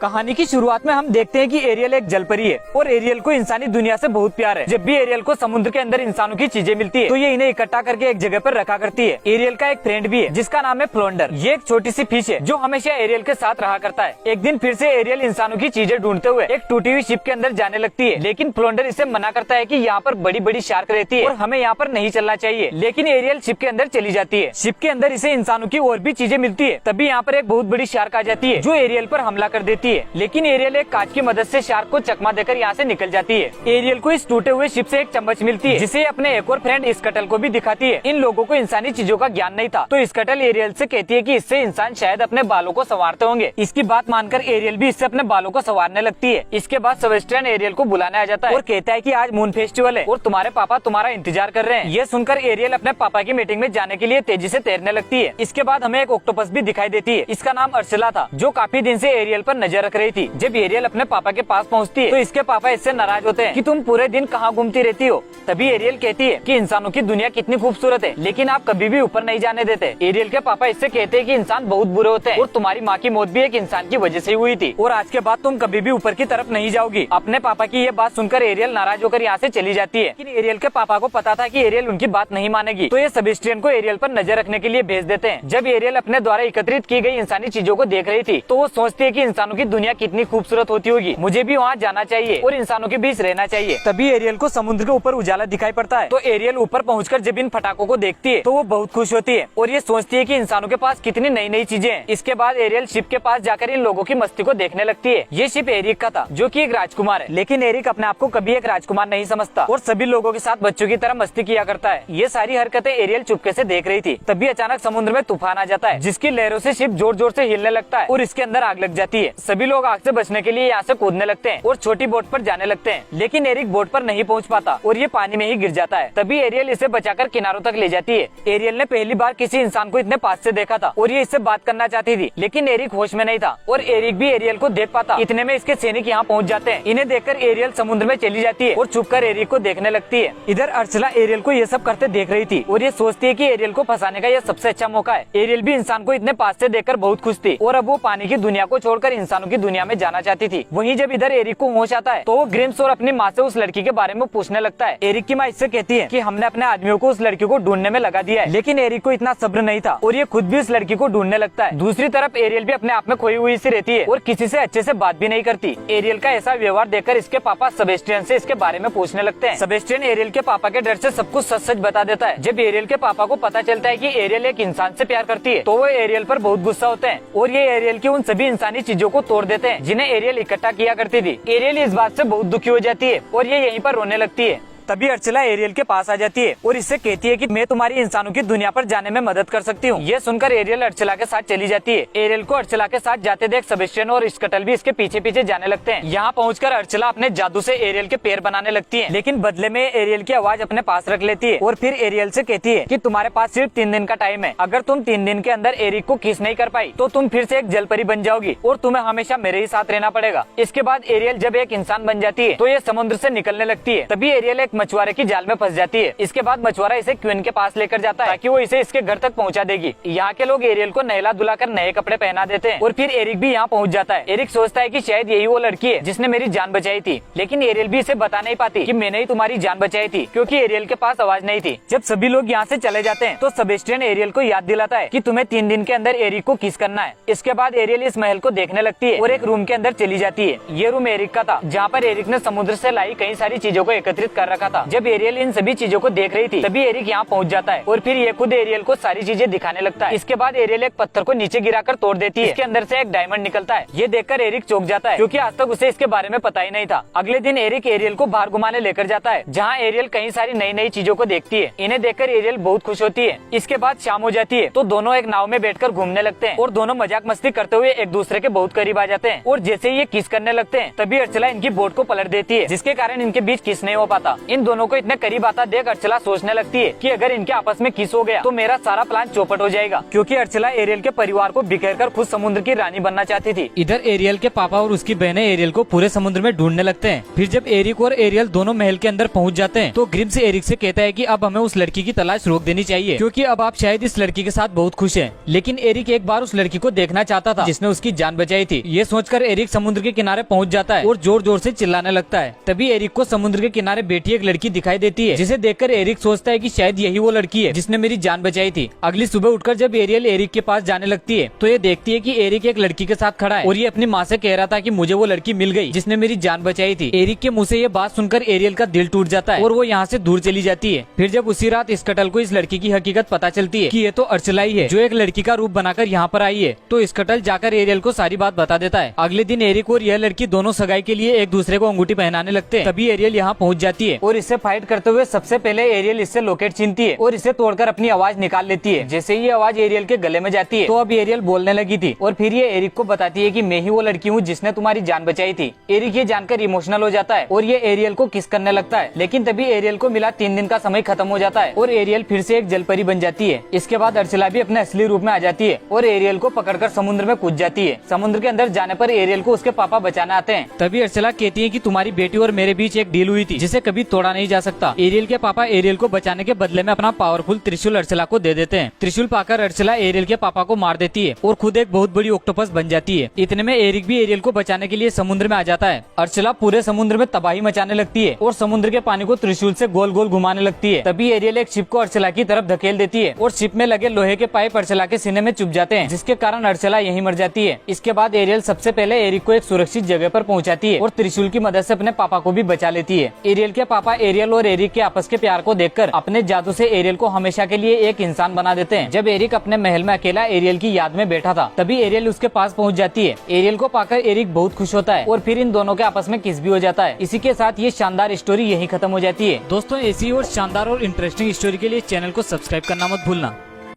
कहानी की शुरुआत में हम देखते हैं कि एरियल एक जलपरी है और एरियल को इंसानी दुनिया से बहुत प्यार है। जब भी एरियल को समुद्र के अंदर इंसानों की चीजें मिलती है तो ये इन्हें इकट्ठा करके एक जगह पर रखा करती है। एरियल का एक फ्रेंड भी है जिसका नाम है फ्लोंडर। ये एक छोटी सी फिश है जो हमेशा एरियल के साथ रहा करता है। एक दिन फिर से एरियल इंसानों की चीजें ढूंढते हुए एक टूटी हुई शिप के अंदर जाने लगती है, लेकिन फ्लोंडर इसे मना करता है कि यहाँ पर बड़ी बड़ी शार्क रहती है और हमें यहाँ पर नहीं चलना चाहिए। लेकिन एरियल शिप के अंदर चली जाती है। शिप के अंदर इसे इंसानों की और भी चीजें मिलती है। तभी यहाँ पर एक बहुत बड़ी शार्क आ जाती है जो एरियल पर हमला कर देती है, लेकिन एरियल एक कांच की मदद से शार्क को चकमा देकर यहाँ से निकल जाती है। एरियल को इस टूटे हुए शिप से एक चम्मच मिलती है जिसे अपने एक और फ्रेंड स्कटल को भी दिखाती है। इन लोगों को इंसानी चीजों का ज्ञान नहीं था तो स्कटल एरियल से कहती है कि इससे इंसान शायद अपने बालों को संवारते होंगे। इसकी बात मानकर एरियल भी इससे अपने बालों को संवारने लगती है। इसके बाद सेबेस्टियन एरियल को बुलाने आ जाता है और कहता है कि आज मून फेस्टिवल है और तुम्हारे पापा तुम्हारा इंतजार कर रहे हैं। ये सुनकर एरियल अपने पापा की मीटिंग में जाने के लिए तेजी से तैरने लगती है। इसके बाद हमें एक ऑक्टोपस भी दिखाई देती है। इसका नाम अर्सिला था जो काफी दिन से एरियल पर नजर रख रही थी। जब एरियल अपने पापा के पास पहुंचती है तो इसके पापा इससे नाराज होते हैं कि तुम पूरे दिन कहाँ घूमती रहती हो। तभी एरियल कहती है कि इंसानों की दुनिया कितनी खूबसूरत है लेकिन आप कभी भी ऊपर नहीं जाने देते। एरियल के पापा इससे कहते हैं कि इंसान बहुत बुरे होते हैं और तुम्हारी माँ की मौत भी एक इंसान की वजह से हुई थी और आज के बाद तुम कभी भी ऊपर की तरफ नहीं जाओगी। अपने पापा की ये बात सुनकर एरियल नाराज होकर यहाँ से चली जाती है। लेकिन एरियल के पापा को पता था कि एरियल उनकी बात नहीं मानेगी तो ये सेबेस्टियन को एरियल पर नजर रखने के लिए भेज देते हैं। जब एरियल अपने द्वारा एकत्रित की गई इंसानी चीजों को देख रही थी तो वो सोचती है कि इंसानों की दुनिया कितनी खूबसूरत होती होगी, मुझे भी वहाँ जाना चाहिए और इंसानों के बीच रहना चाहिए। तभी एरियल को समुद्र के ऊपर उजाला दिखाई पड़ता है तो एरियल ऊपर पहुंचकर जब इन पटाखों को देखती है तो वो बहुत खुश होती है और ये सोचती है कि इंसानों के पास कितनी नई नई चीजें हैं। इसके बाद एरियल शिप के पास जाकर इन लोगों की मस्ती को देखने लगती है। ये शिप एरिक का था जो कि एक राजकुमार है, लेकिन एरिक अपने आप को कभी एक राजकुमार नहीं समझता और सभी लोगों के साथ बच्चों की तरह मस्ती किया करता है। ये सारी हरकतें एरियल चुपके से देख रही थी। तभी अचानक समुद्र में तूफान आ जाता है जिसकी लहरों से शिप जोर जोर से हिलने लगता है और इसके अंदर आग लग जाती है। सभी लोग आग से बचने के लिए यहाँ से कूदने लगते हैं और छोटी बोट पर जाने लगते हैं, लेकिन एरिक बोट पर नहीं पहुँच पाता और ये पानी में ही गिर जाता है। तभी एरियल इसे बचाकर किनारों तक ले जाती है। एरियल ने पहली बार किसी इंसान को इतने पास से देखा था और ये इससे बात करना चाहती थी, लेकिन एरिक होश में नहीं था और एरिक भी एरियल को देख पाता। इतने में इसके सैनिक यहाँ पहुँच जाते हैं। इन्हें देखकर एरियल समुद्र में चली जाती है और छुपकर एरिक को देखने लगती है। इधर अर्चला एरियल को ये सब करते देख रही थी और ये सोचती है कि एरियल को फंसाने का यह सबसे अच्छा मौका है। एरियल भी इंसान को इतने पास से देखकर बहुत खुश थी और अब वो पानी की दुनिया को छोड़कर इंसानों की दुनिया में जाना चाहती थी। वहीं जब इधर एरिक को होश आता है तो वो ग्रिम्स और अपनी माँ से उस लड़की के बारे में पूछने लगता है। एरिक की माँ इससे कहती है कि हमने अपने आदमियों को उस लड़की को ढूंढने में लगा दिया है, लेकिन एरिक को इतना सब्र नहीं था और ये खुद भी उस लड़की को ढूंढने लगता है। दूसरी तरफ एरियल भी अपने आप में खोई हुई सी रहती है और किसी से अच्छे से बात भी नहीं करती। एरियल का ऐसा व्यवहार देखकर इसके पापा सेबेस्टियन से इसके बारे में पूछने लगते हैं। सेबेस्टियन एरियल के पापा के डर से सब कुछ सच सच बता देता है। जब एरियल के पापा को पता चलता है कि एरियल एक इंसान से प्यार करती है तो वो एरियल पर बहुत गुस्सा होते हैं और ये एरियल की उन सभी इंसानी चीजों को तोड़ देते हैं जिन्हें एरियल इकट्ठा किया करती थी। एरियल इस बात से बहुत दुखी हो जाती है और ये यहीं पर रोने लगती है। तभी अर्चला एरियल के पास आ जाती है और इससे कहती है कि मैं तुम्हारी इंसानों की दुनिया पर जाने में मदद कर सकती हूँ। ये सुनकर एरियल अर्चला के साथ चली जाती है। एरियल को अर्चला के साथ जाते देख सेबेस्टियन और स्कटल भी इसके पीछे पीछे जाने लगते हैं। यहाँ पहुंचकर अर्चला अपने जादू से एरियल के पैर बनाने लगती है, लेकिन बदले में एरियल की आवाज अपने पास रख लेती है और फिर एरियल से कहती है कि तुम्हारे पास सिर्फ 3 दिन का टाइम है। अगर तुम 3 दिन के अंदर एरिक को किस नहीं कर पाई तो तुम फिर से एक जलपरी बन जाओगी और तुम्हें हमेशा मेरे ही साथ रहना पड़ेगा। इसके बाद एरियल जब एक इंसान बन जाती है तो ये समुद्र से निकलने लगती है। तभी एरियल एक मछुआरे की जाल फंस जाती है। इसके बाद मछुआरा इसे क्वीन के पास लेकर जाता है ताकि वो इसे इसके घर तक पहुंचा देगी। यहाँ के लोग एरियल को नहला धुलाकर नए कपड़े पहना देते हैं और फिर एरिक भी यहाँ पहुंच जाता है। एरिक सोचता है कि शायद यही वो लड़की है जिसने मेरी जान बचाई थी, लेकिन एरियल भी इसे बता नहीं पाती कि मैंने ही तुम्हारी जान बचाई थी क्योंकि एरियल के पास आवाज नहीं थी। जब सभी लोग यहाँ से चले जाते हैं तो सेबेस्टियन एरियल को याद दिलाता है कि तुम्हें 3 दिन के अंदर एरिक को किस करना है। इसके बाद एरियल इस महल को देखने लगती है और एक रूम के अंदर चली जाती है। ये रूम एरिक का था जहाँ पर एरिक ने समुद्र से लाई कई सारी चीजों को एकत्रित कर रखा था। जब एरियल इन सभी चीजों को देख रही थी तभी एरिक यहाँ पहुंच जाता है और फिर ये खुद एरियल को सारी चीजें दिखाने लगता है। इसके बाद एरियल एक पत्थर को नीचे गिराकर तोड़ देती है। इसके अंदर से एक डायमंड निकलता है। ये देखकर एरिक चौंक जाता है क्योंकि आज तक उसे इसके बारे में पता ही नहीं था। अगले दिन एरिक एरियल को बाहर घुमाने लेकर जाता है जहाँ एरियल कई सारी नई नई चीजों को देखती है। इन्हें देखकर एरियल बहुत खुश होती है। इसके बाद शाम हो जाती है तो दोनों एक नाव में बैठकर घूमने लगते हैं और दोनों मजाक मस्ती करते हुए एक दूसरे के बहुत करीब आ जाते हैं और जैसे ये किस करने लगते हैं तभी अर्चला इनकी बोट को पलट देती है जिसके कारण इनके बीच किस नहीं हो पाता। इन दोनों को इतने करीब आता देख अर्चला सोचने लगती है कि अगर इनके आपस में किस हो गया तो मेरा सारा प्लान चौपट हो जाएगा, क्योंकि अर्चला एरियल के परिवार को बिखेरकर खुद समुद्र की रानी बनना चाहती थी। इधर एरियल के पापा और उसकी बहनें एरियल को पूरे समुद्र में ढूंढने लगते हैं। फिर जब एरिक और एरियल दोनों महल के अंदर पहुंच जाते हैं तो ग्रिम्स एरिक से कहता है कि अब हमें उस लड़की की तलाश रोक देनी चाहिए, क्योंकि अब आप शायद इस लड़की के साथ बहुत खुश हैं। लेकिन एरिक एक बार उस लड़की को देखना चाहता था जिसने उसकी जान बचाई थी। ये सोचकर एरिक समुद्र के किनारे पहुंच जाता है और जोर जोर से चिल्लाने लगता है। तभी एरिक को समुद्र के किनारे बैठी एक लड़की दिखाई देती है, जिसे देखकर एरिक सोचता है कि शायद यही वो लड़की है जिसने मेरी जान बचाई थी। अगली सुबह उठकर जब एरियल एरिक के पास जाने लगती है तो ये देखती है कि एरिक एक लड़की के साथ खड़ा है और ये अपनी माँ से कह रहा था कि मुझे वो लड़की मिल गई जिसने मेरी जान बचाई थी। एरिक के मुंह से ये बात सुनकर एरियल का दिल टूट जाता है और वो यहाँ से दूर चली जाती है। फिर जब उसी रात स्कटल को इस लड़की की हकीकत पता चलती है कि ये तो अर्चला ही है जो एक लड़की का रूप बनाकर यहाँ पर आई है, तो स्कटल जाकर एरियल को सारी बात बता देता है। अगले दिन एरिक और यह लड़की दोनों सगाई के लिए एक दूसरे को अंगूठी पहनाने लगते हैं। तभी एरियल यहाँ पहुँच जाती है और इससे फाइट करते हुए सबसे पहले एरियल इससे लॉकेट छीनती है और इसे तोड़कर अपनी आवाज निकाल लेती है। जैसे ही आवाज एरियल के गले में जाती है तो अब एरियल बोलने लगी थी और फिर ये एरिक को बताती है कि मैं ही वो लड़की हूँ जिसने तुम्हारी जान बचाई थी। एरिक ये जानकर इमोशनल हो जाता है और ये एरियल को किस करने लगता है, लेकिन तभी एरियल को मिला 3 दिन का समय खत्म हो जाता है और एरियल फिर से एक जलपरी बन जाती है। इसके बाद अर्चला भी अपने असली रूप में आ जाती है और एरियल को पकड़कर समुद्र में कूद जाती है। समुद्र के अंदर जाने पर एरियल को उसके पापा बचाने आते हैं। तभी अर्चला कहती है कि तुम्हारी बेटी और मेरे बीच एक डील हुई थी जिसे कभी तोड़ा नहीं जा सकता। एरियल के पापा एरियल को बचाने के बदले में अपना पावरफुल त्रिशूल अर्चला को दे देते हैं। त्रिशूल पाकर अर्चला एरियल के पापा को मार देती है और खुद एक बहुत बड़ी ऑक्टोपस बन जाती है। इतने में एरिक भी एरियल को बचाने के लिए समुद्र में आ जाता है। अर्चला पूरे समुद्र में तबाही मचाने लगती है और समुद्र के पानी को त्रिशूल से गोल गोल घुमाने लगती है। तभी एरियल एक शिप को अर्चला की तरफ धकेल देती है और शिप में लगे लोहे के पाइप अर्चला के सीने में चुभ जाते हैं, जिसके कारण अर्चला यहीं मर जाती है। इसके बाद एरियल सबसे पहले एरिक को एक सुरक्षित जगह पर पहुंचाती है और त्रिशूल की मदद से अपने पापा को भी बचा लेती है। एरियल के पापा एरियल और एरिक के आपस के प्यार को देखकर अपने जादू से एरियल को हमेशा के लिए एक इंसान बना देते हैं। जब एरिक अपने महल में अकेला एरियल की याद में बैठा था तभी एरियल उसके पास पहुंच जाती है। एरियल को पाकर एरिक बहुत खुश होता है और फिर इन दोनों के आपस में किस भी हो जाता है। इसी के साथ ये शानदार स्टोरी यहीं खत्म हो जाती है। दोस्तों, ऐसी और शानदार और इंटरेस्टिंग स्टोरी के लिए चैनल को सब्सक्राइब करना मत भूलना।